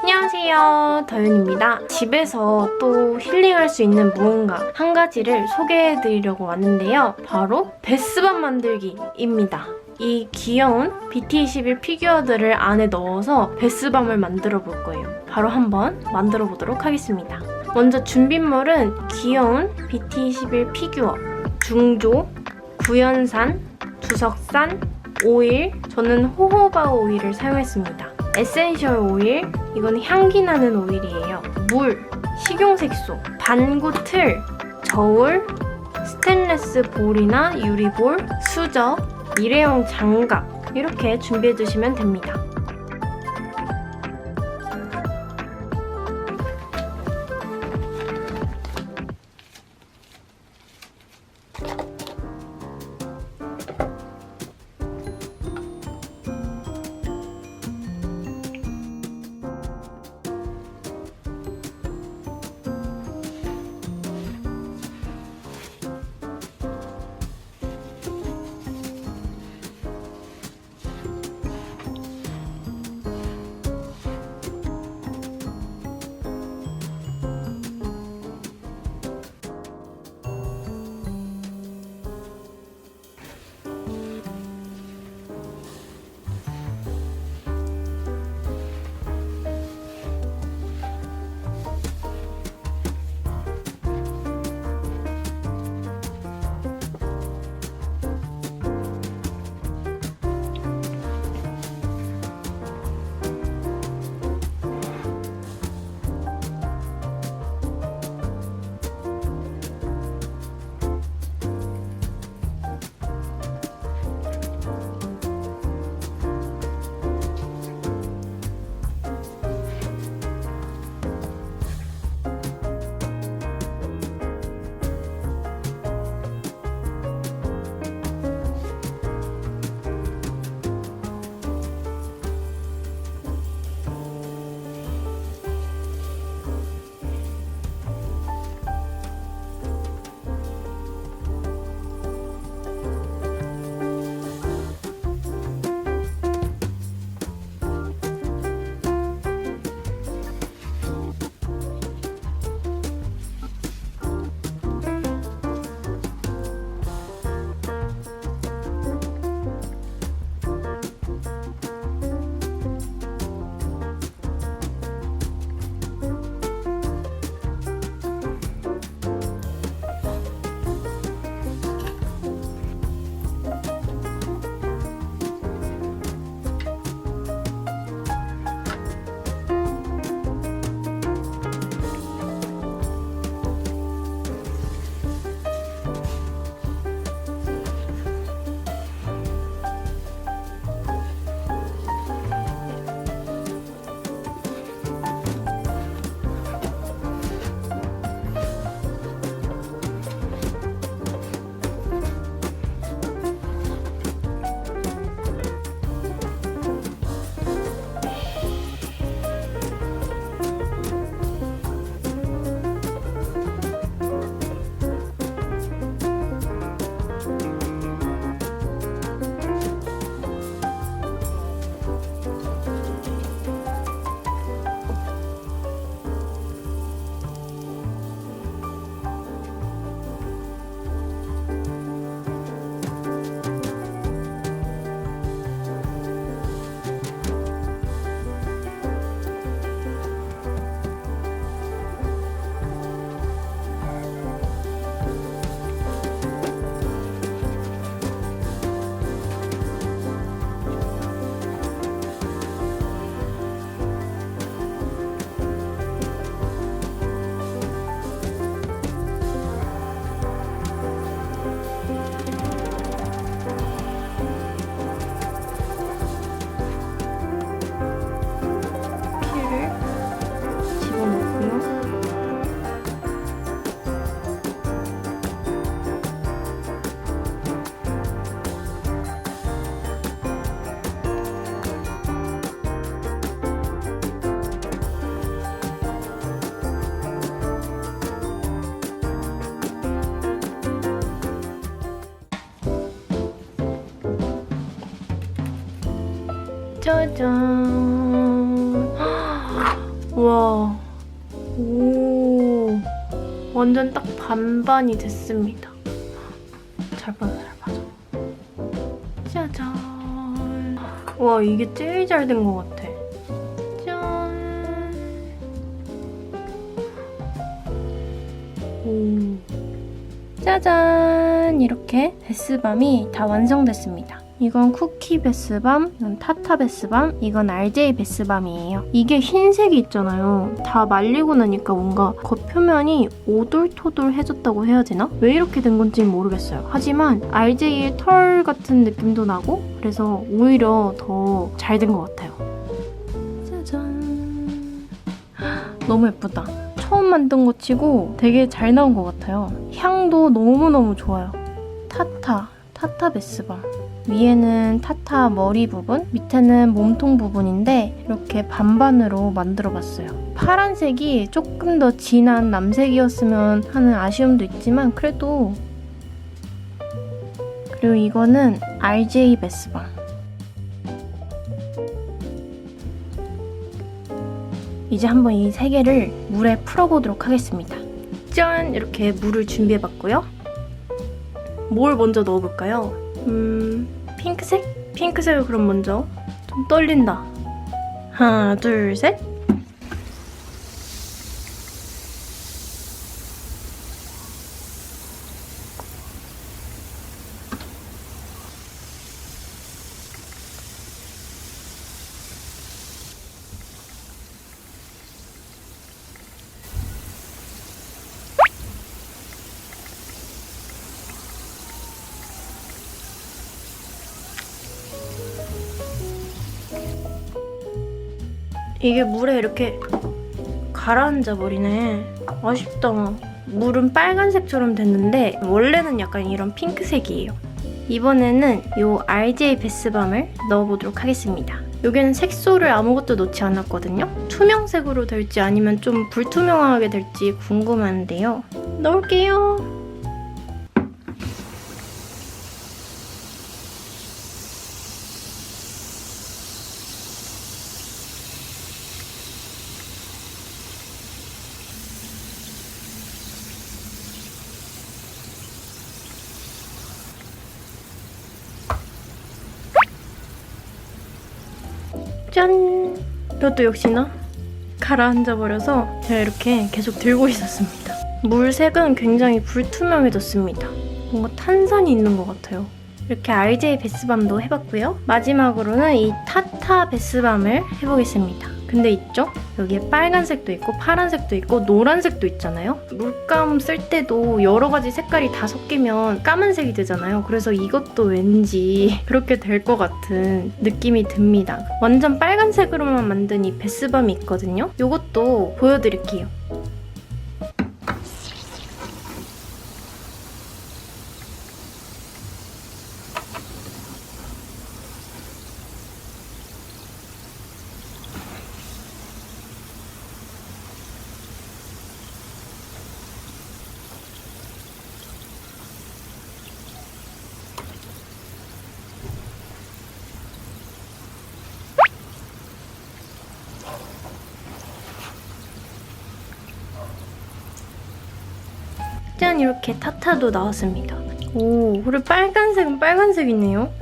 안녕하세요, 더윤입니다. 집에서 또 힐링할 수 있는 무언가 한 가지를 소개해드리려고 왔는데요. 바로 베스밤 만들기입니다. 이 귀여운 BT21 피규어들을 안에 넣어서 베스밤을 만들어 볼 거예요. 바로 한번 만들어 보도록 하겠습니다. 먼저 준비물은 귀여운 BT21 피규어, 중조, 구연산, 두석산, 오일, 저는 호호바 오일을 사용했습니다. 에센셜 오일, 이건 향기 나는 오일이에요. 물, 식용색소, 반구 틀, 저울, 스테인리스 볼이나 유리볼, 수저, 일회용 장갑 이렇게 준비해 주시면 됩니다. 짜잔. 완전 딱 반반이 됐습니다. 잘 빠져, 잘 빠져. 짜잔. 와, 이게 제일 잘 된 것 같아. 짠. 오. 짜잔. 이렇게 베스밤이 다 완성됐습니다. 이건 쿠키 베스밤, 이건 타타 베스밤, 이건 RJ 베스밤이에요. 이게 흰색이 있잖아요. 다 말리고 나니까 뭔가 겉표면이 오돌토돌해졌다고 해야 되나? 왜 이렇게 된 건지 모르겠어요. 하지만 RJ의 털 같은 느낌도 나고 그래서 오히려 더 잘 된 것 같아요. 짜잔. 너무 예쁘다. 처음 만든 거 치고 되게 잘 나온 것 같아요. 향도 너무너무 좋아요. 타타 베스밤. 위에는 타타 머리 부분, 밑에는 몸통 부분인데 이렇게 반반으로 만들어봤어요. 파란색이 조금 더 진한 남색이었으면 하는 아쉬움도 있지만 그래도. 그리고 이거는 RJ 베스밤. 이제 한번 이 세 개를 물에 풀어보도록 하겠습니다. 짠! 이렇게 물을 준비해봤고요. 뭘 먼저 넣어볼까요? 핑크색? 핑크색을 그럼 먼저. 좀 떨린다. 하나, 둘, 셋. 이게 물에 이렇게 가라앉아 버리네. 아쉽다. 물은 빨간색처럼 됐는데 원래는 약간 이런 핑크색이에요. 이번에는 이 RJ 베스밤을 넣어보도록 하겠습니다. 여기는 색소를 아무것도 넣지 않았거든요. 투명색으로 될지 아니면 좀 불투명하게 될지 궁금한데요. 넣을게요. 짠! 이것도 역시나 가라앉아 버려서 제가 이렇게 계속 들고 있었습니다. 물색은 굉장히 불투명해졌습니다. 뭔가 탄산이 있는 것 같아요. 이렇게 RJ 베스밤도 해봤고요. 마지막으로는 이 타타 베스밤을 해보겠습니다. 근데 있죠? 여기에 빨간색도 있고 파란색도 있고 노란색도 있잖아요. 물감 쓸 때도 여러 가지 색깔이 다 섞이면 까만색이 되잖아요. 그래서 이것도 왠지 그렇게 될 것 같은 느낌이 듭니다. 완전 빨간색으로만 만든 이 베스밤이 있거든요. 이것도 보여드릴게요. 짠! 이렇게 타타도 나왔습니다. 오, 그리고 빨간색은 빨간색이네요.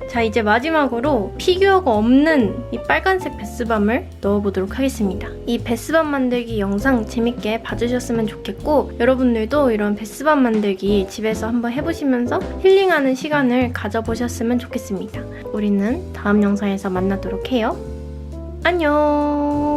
자, 이제 마지막으로 피규어가 없는 이 빨간색 베스밤을 넣어보도록 하겠습니다. 이 베스밤 만들기 영상 재밌게 봐주셨으면 좋겠고 여러분들도 이런 베스밤 만들기 집에서 한번 해보시면서 힐링하는 시간을 가져보셨으면 좋겠습니다. 우리는 다음 영상에서 만나도록 해요. 안녕!